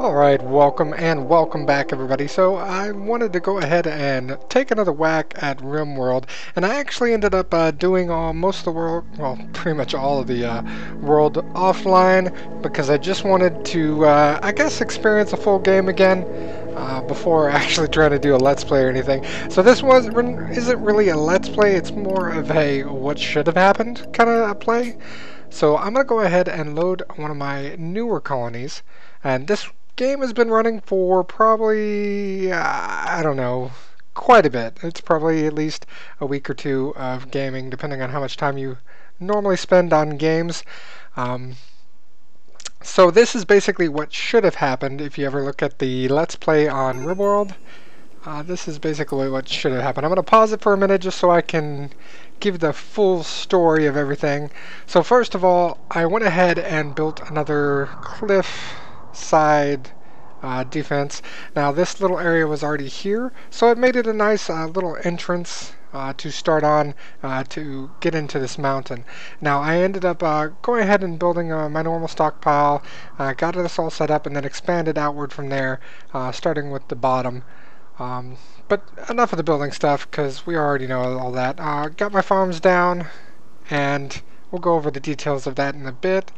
Alright, welcome back everybody. So I wanted to go ahead and take another whack at Rimworld, and I actually ended up doing most of the world, well, pretty much all of the world offline, because I just wanted to, I guess, experience a full game again before actually trying to do a Let's Play or anything. So this isn't really a Let's Play, it's more of a what should have happened kind of a play. So I'm going to go ahead and load one of my newer colonies, and this game has been running for probably, I don't know, quite a bit. It's probably at least a week or two of gaming, depending on how much time you normally spend on games. So this is basically what should have happened if you ever look at the Let's Play on Rimworld. This is basically what should have happened. I'm going to pause it for a minute just so I can give the full story of everything. So first of all, I went ahead and built another cliff side defense. Now this little area was already here, so it made it a nice little entrance to start on to get into this mountain. Now I ended up going ahead and building my normal stockpile, got this all set up, and then expanded outward from there, starting with the bottom. But enough of the building stuff, because we already know all that. Got my farms down, and we'll go over the details of that in a bit.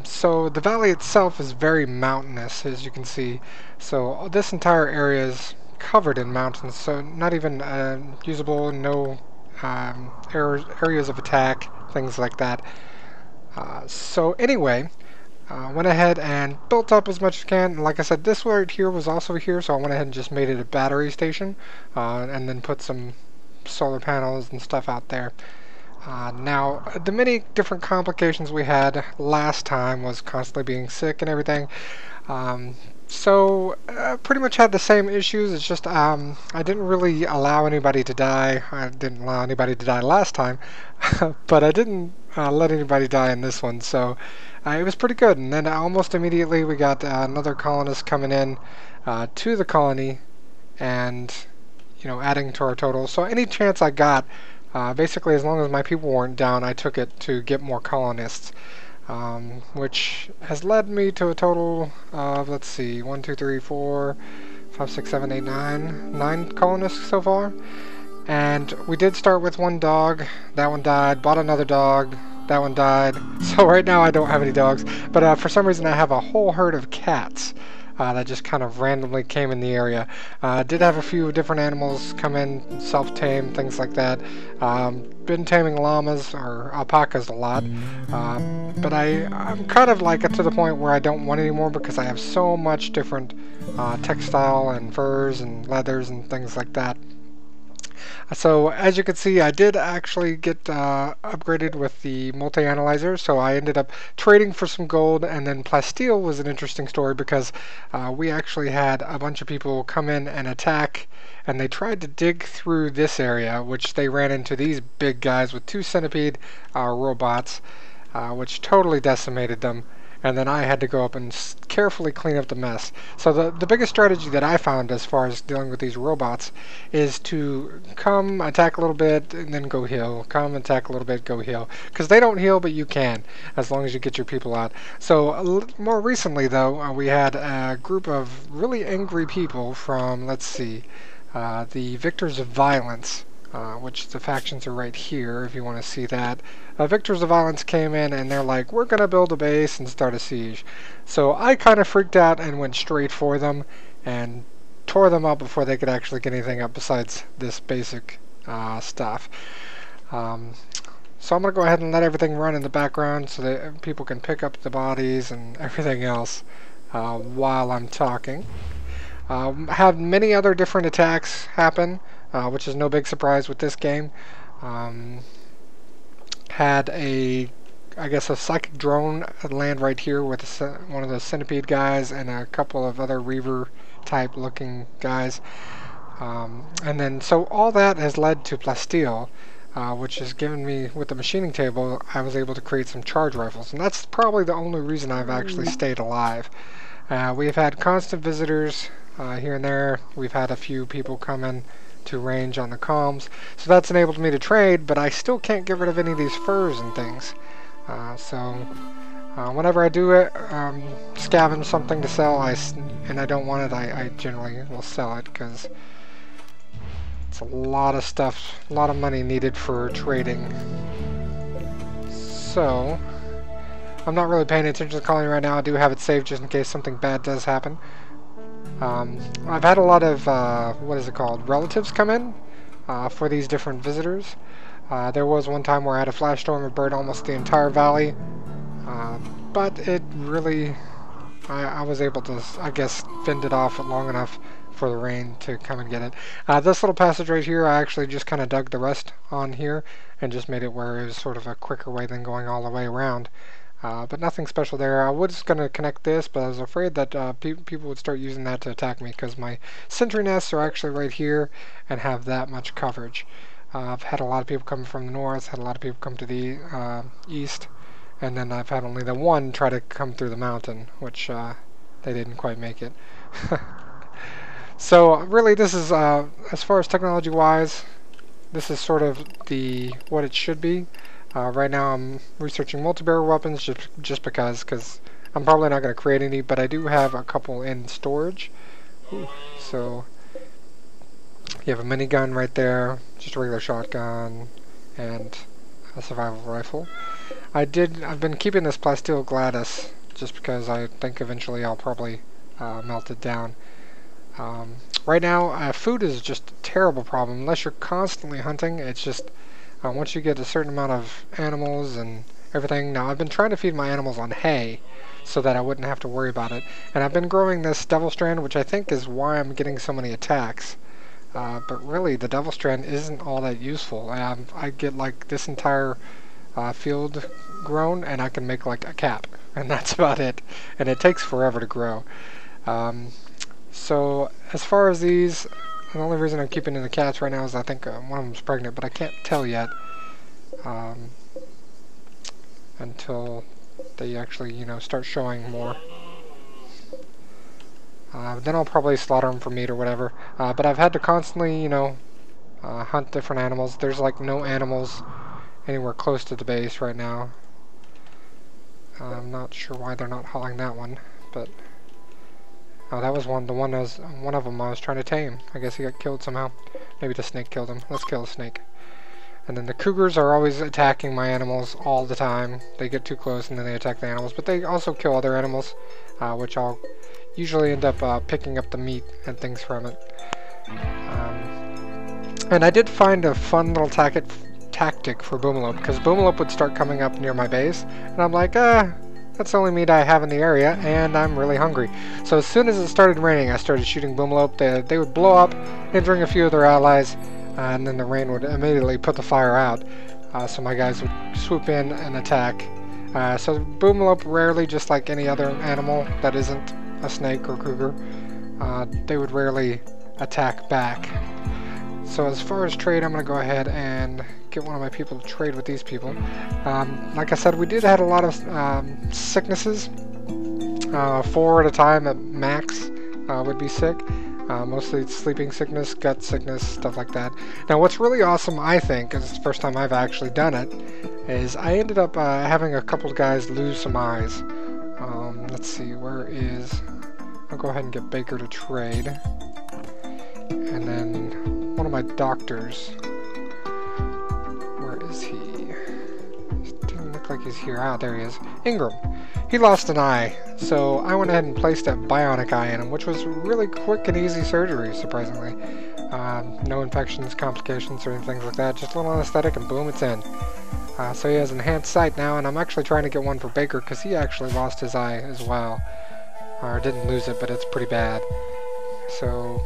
So the valley itself is very mountainous, as you can see. So this entire area is covered in mountains, so not even usable, no areas of attack, things like that. So anyway, went ahead and built up as much as I can. And like I said, this right here was also here, so I went ahead and just made it a battery station, and then put some solar panels and stuff out there. Now, the many different complications we had last time was constantly being sick and everything. So pretty much had the same issues. It's just I didn't really allow anybody to die. I didn't allow anybody to die last time, but I didn't let anybody die in this one. So it was pretty good. And then almost immediately we got another colonist coming in to the colony, and adding to our total. So any chance I got, basically, as long as my people weren't down, I took it to get more colonists, which has led me to a total of, let's see, 1, 2, 3, 4, 5, 6, 7, 8, 9 colonists so far. And we did start with one dog. That one died. Bought another dog. That one died. So right now I don't have any dogs, but for some reason I have a whole herd of cats. That just kind of randomly came in the area. Did have a few different animals come in, self-tame, things like that. Been taming llamas or alpacas a lot. But I'm kind of like to the point where I don't want any more, because I have so much different textile and furs and leathers and things like that. So as you can see, I did actually get upgraded with the multi-analyzer, so I ended up trading for some gold. And then plasteel was an interesting story, because we actually had a bunch of people come in and attack, and they tried to dig through this area, which they ran into these big guys with 2 centipede robots, which totally decimated them. And then I had to go up and carefully clean up the mess. So the biggest strategy that I found as far as dealing with these robots is to come, attack a little bit, and then go heal. Come, attack a little bit, go heal. Because they don't heal, but you can, as long as you get your people out. So more recently, though, we had a group of really angry people from, let's see, the Victors of Violence. Which the factions are right here, if you want to see that. Victors of Violence came in, and they're like, we're going to build a base and start a siege. So I kind of freaked out and went straight for them and tore them up before they could actually get anything up besides this basic stuff. So I'm going to go ahead and let everything run in the background so that people can pick up the bodies and everything else while I'm talking. Have many other different attacks happen, which is no big surprise with this game. Had I guess a psychic drone land right here with one of the centipede guys and a couple of other reaver type looking guys. And then so all that has led to plasteel, which has given me, with the machining table, I was able to create some charge rifles. And that's probably the only reason I've actually stayed alive. We've had constant visitors here and there. We've had a few people come in to range on the comms, so that's enabled me to trade, but I still can't get rid of any of these furs and things. So Whenever I do it, scavenge something to sell, and I don't want it, I generally will sell it because it's a lot of stuff, a lot of money needed for trading. So, I'm not really paying attention to the colony right now. I do have it saved just in case something bad does happen. I've had a lot of, what is it called, relatives come in for these different visitors. There was one time where I had a flash storm and burned almost the entire valley. But it really, I was able to, I guess, fend it off long enough for the rain to come and get it. This little passage right here, I actually just kind of dug the rest on here and just made it where it was sort of a quicker way than going all the way around. But nothing special there. I was going to connect this, but I was afraid that people would start using that to attack me because my sentry nests are actually right here and have that much coverage. I've had a lot of people come from the north, had a lot of people come to the east. And then I've had only the one try to come through the mountain, which they didn't quite make it. So really, this is as far as technology-wise, this is sort of what it should be. Right now, I'm researching multi-barrel weapons just because I'm probably not going to create any, but I do have a couple in storage. Ooh, so you have a minigun right there, just a regular shotgun, and a survival rifle. I've been keeping this Plasteel Gladys just because I think eventually I'll probably melt it down. Right now, food is just a terrible problem. Unless you're constantly hunting, it's just once you get a certain amount of animals and everything. Now, I've been trying to feed my animals on hay so that I wouldn't have to worry about it. And I've been growing this Devil Strand, which I think is why I'm getting so many attacks. But really, the Devil Strand isn't all that useful. I get like this entire field grown, and I can make like a cap, and that's about it. And it takes forever to grow. So as far as these, the only reason I'm keeping in the cats right now is I think one of them's pregnant, but I can't tell yet until they actually, start showing more. Then I'll probably slaughter them for meat or whatever. But I've had to constantly, hunt different animals. There's like no animals anywhere close to the base right now. I'm not sure why they're not hauling that one, but oh, that was one of them I was trying to tame. I guess he got killed somehow. Maybe the snake killed him. Let's kill the snake. And then the cougars are always attacking my animals all the time. They get too close and then they attack the animals, but they also kill other animals, which I'll usually end up picking up the meat and things from it. And I did find a fun little tactic for Boomalope, because Boomalope would start coming up near my base, and I'm like, that's the only meat I have in the area, and I'm really hungry. So as soon as it started raining, I started shooting Boomalope. They would blow up, injuring a few of their allies, and then the rain would immediately put the fire out. So my guys would swoop in and attack. So Boomalope rarely, just like any other animal that isn't a snake or cougar, they would rarely attack back. So as far as trade, I'm going to go ahead and get one of my people to trade with these people. Like I said, we did have a lot of sicknesses. 4 at a time at max would be sick. Mostly sleeping sickness, gut sickness, stuff like that. Now what's really awesome, I think, because it's the first time I've actually done it, is I ended up having a couple of guys lose some eyes. Let's see, where is... I'll go ahead and get Baker to trade. And then one of my doctors... Where is he? Doesn't look like he's here. Ah, there he is. Ingram. He lost an eye, so I went ahead and placed a bionic eye in him, which was really quick and easy surgery, surprisingly. No infections, complications, or anything like that. Just a little anesthetic, and boom, it's in. So he has enhanced sight now, and I'm actually trying to get one for Baker, because he actually lost his eye as well. Or didn't lose it, but it's pretty bad. So,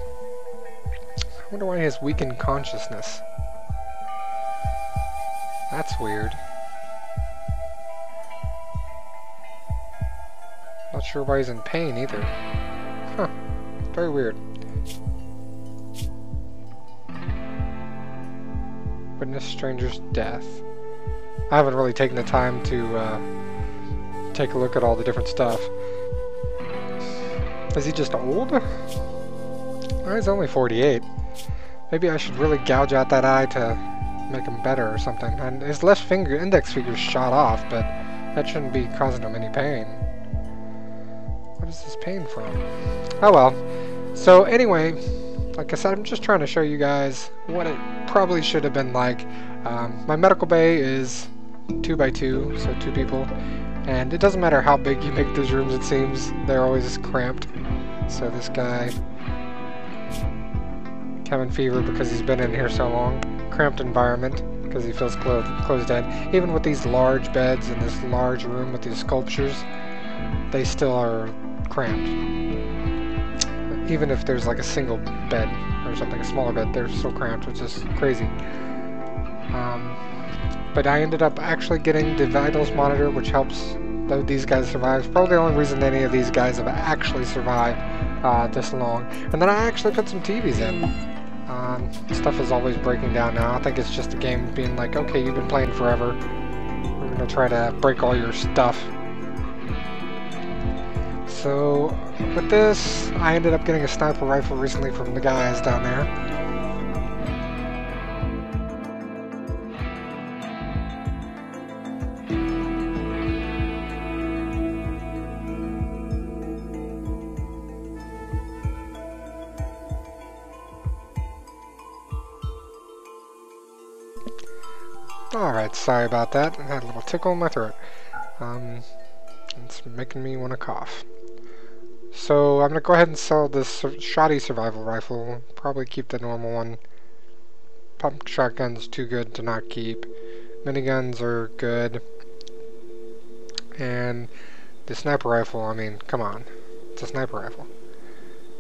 I wonder why he has weakened consciousness. That's weird. Not sure why he's in pain either. Huh. Very weird. Witness stranger's death. I haven't really taken the time to take a look at all the different stuff. Is he just old? Oh, he's only 48. Maybe I should really gouge out that eye to make him better or something. And his left finger, index finger's shot off, but That shouldn't be causing him any pain. What is this pain from? Oh well. So anyway, like I said, I'm just trying to show you guys what it probably should have been like. My medical bay is 2 by 2, so 2 people. And it doesn't matter how big you make those rooms, it seems. They're always cramped. So this guy, having fever because he's been in here so long. Cramped environment because he feels closed in. Even with these large beds in this large room with these sculptures, they still are cramped. Even if there's like a single bed or something, a smaller bed, they're still cramped, which is crazy. But I ended up actually getting the vitals monitor, which helps these guys survive. It's probably the only reason any of these guys have actually survived this long. And then I actually put some TVs in. Stuff is always breaking down now. I think it's just the game being like, okay, you've been playing forever. We're gonna try to break all your stuff. So with this, I ended up getting a sniper rifle recently from the guys down there. Alright, sorry about that. I had a little tickle in my throat. It's making me want to cough. So I'm going to go ahead and sell this shoddy survival rifle. Probably keep the normal one. Pump shotgun's too good to not keep. Miniguns are good. And the sniper rifle, I mean, come on. It's a sniper rifle.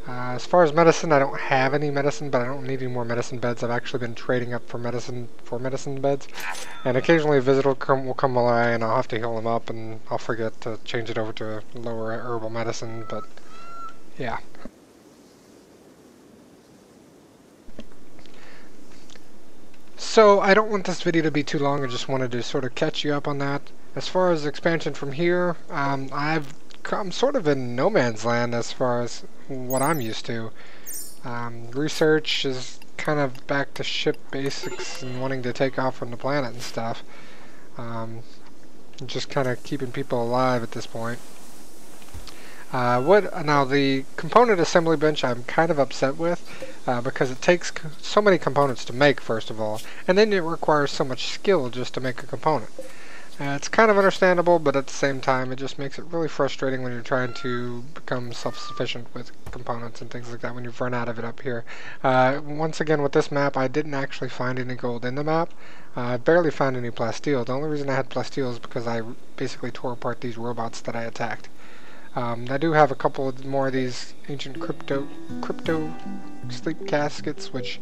As far as medicine, I don't have any medicine, but I don't need any more medicine beds. I've actually been trading up for medicine beds. And occasionally a visitor will come by and I'll have to heal them up, and I'll forget to change it over to lower herbal medicine, but yeah. So I don't want this video to be too long. I just wanted to sort of catch you up on that. As far as expansion from here, I'm sort of in no man's land as far as what I'm used to. Research is kind of back to ship basics and wanting to take off from the planet and stuff. Just kind of keeping people alive at this point. Now the component assembly bench I'm kind of upset with because it takes so many components to make, first of all, and then it requires so much skill just to make a component. It's kind of understandable, but at the same time it just makes it really frustrating when you're trying to become self-sufficient with components and things like that when you've run out of it up here. Once again, with this map, I didn't actually find any gold in the map. I barely found any plasteel. The only reason I had plasteel is because I basically tore apart these robots that I attacked. I do have a couple more of these ancient crypto sleep caskets, which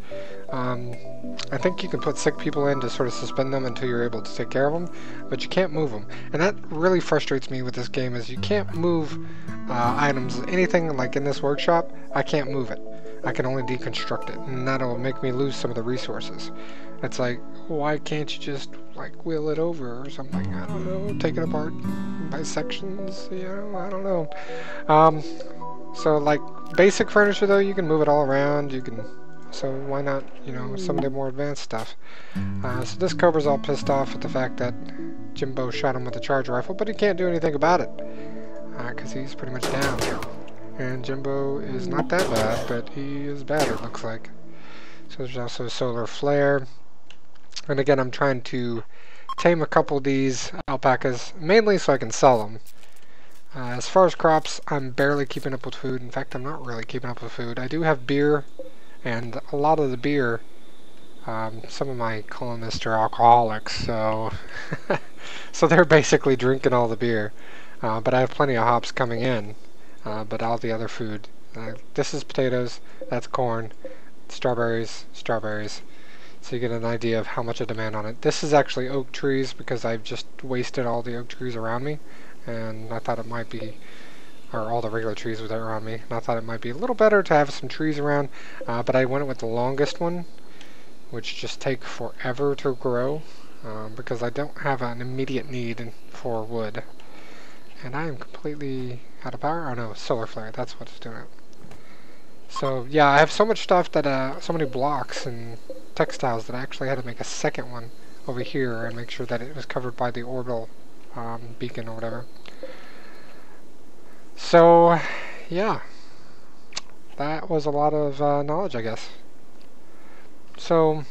I think you can put sick people in to sort of suspend them until you're able to take care of them, but you can't move them. And that really frustrates me with this game, is you can't move items. Anything like in this workshop, I can't move it. I can only deconstruct it, and that'll make me lose some of the resources. It's like, why can't you just like wheel it over or something? I don't know, take it apart by sections, you know, I don't know. So like basic furniture though, you can move it all around, so why not, you know, some of the more advanced stuff. So this Cobra's all pissed off at the fact that Jimbo shot him with a charge rifle, but he can't do anything about it, because he's pretty much down. And Jimbo is not that bad, but he is bad, it looks like. So there's also a solar flare. And again, I'm trying to tame a couple of these alpacas, mainly so I can sell them. As far as crops, I'm barely keeping up with food. In fact, I'm not really keeping up with food. I do have beer, and a lot of the beer, some of my colonists are alcoholics, so so they're basically drinking all the beer. But I have plenty of hops coming in, but all the other food. This is potatoes, that's corn, strawberries. So you get an idea of how much a demand on it. This is actually oak trees because I've just wasted all the oak trees around me, and I thought it might be, or all the regular trees that are around me, and I thought it might be a little better to have some trees around, but I went with the longest one, which just take forever to grow, because I don't have an immediate need for wood. And I am completely out of power. Oh no, solar flare, that's what's doing it. So yeah, I have so much stuff that, so many blocks and textiles that I actually had to make a second one over here and make sure that it was covered by the orbital beacon or whatever. So, yeah, that was a lot of knowledge, I guess. So,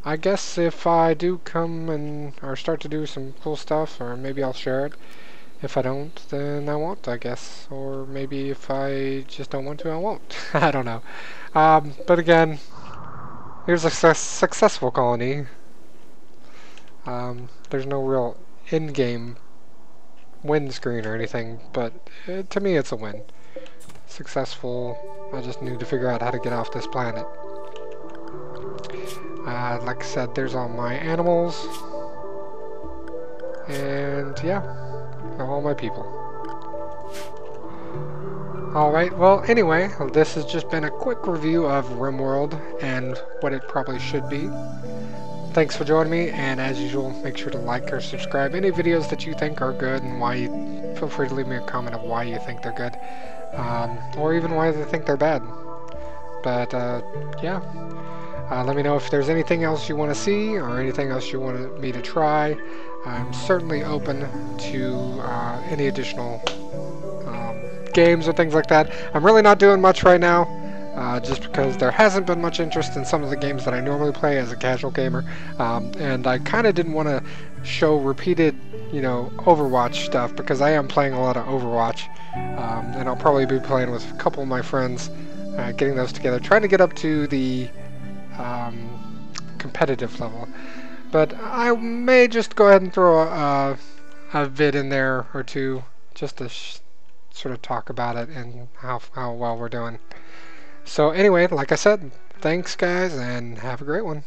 I guess if I do come and or start to do some cool stuff, or maybe I'll share it. If I don't, then I won't, I guess. Or maybe if I just don't want to, I won't. I don't know. But again, here's a successful colony. There's no real in-game win screen or anything, but to me it's a win. Successful. I just need to figure out how to get off this planet. Like I said, there's all my animals. And yeah, all my people. Alright, well anyway, this has just been a quick review of Rimworld and what it probably should be. Thanks for joining me, and as usual, make sure to like or subscribe any videos that you think are good, and why you feel free to leave me a comment of why you think they're good, or even why they think they're bad. But yeah, let me know if there's anything else you want to see or anything else you want me to try. I'm certainly open to any additional games or things like that. I'm really not doing much right now. Just because there hasn't been much interest in some of the games that I normally play as a casual gamer, and I kind of didn't want to show repeated, Overwatch stuff, because I am playing a lot of Overwatch, and I'll probably be playing with a couple of my friends, getting those together, trying to get up to the competitive level. But I may just go ahead and throw a vid in there or two, just to sort of talk about it and how well we're doing. So anyway, like I said, thanks guys, and have a great one.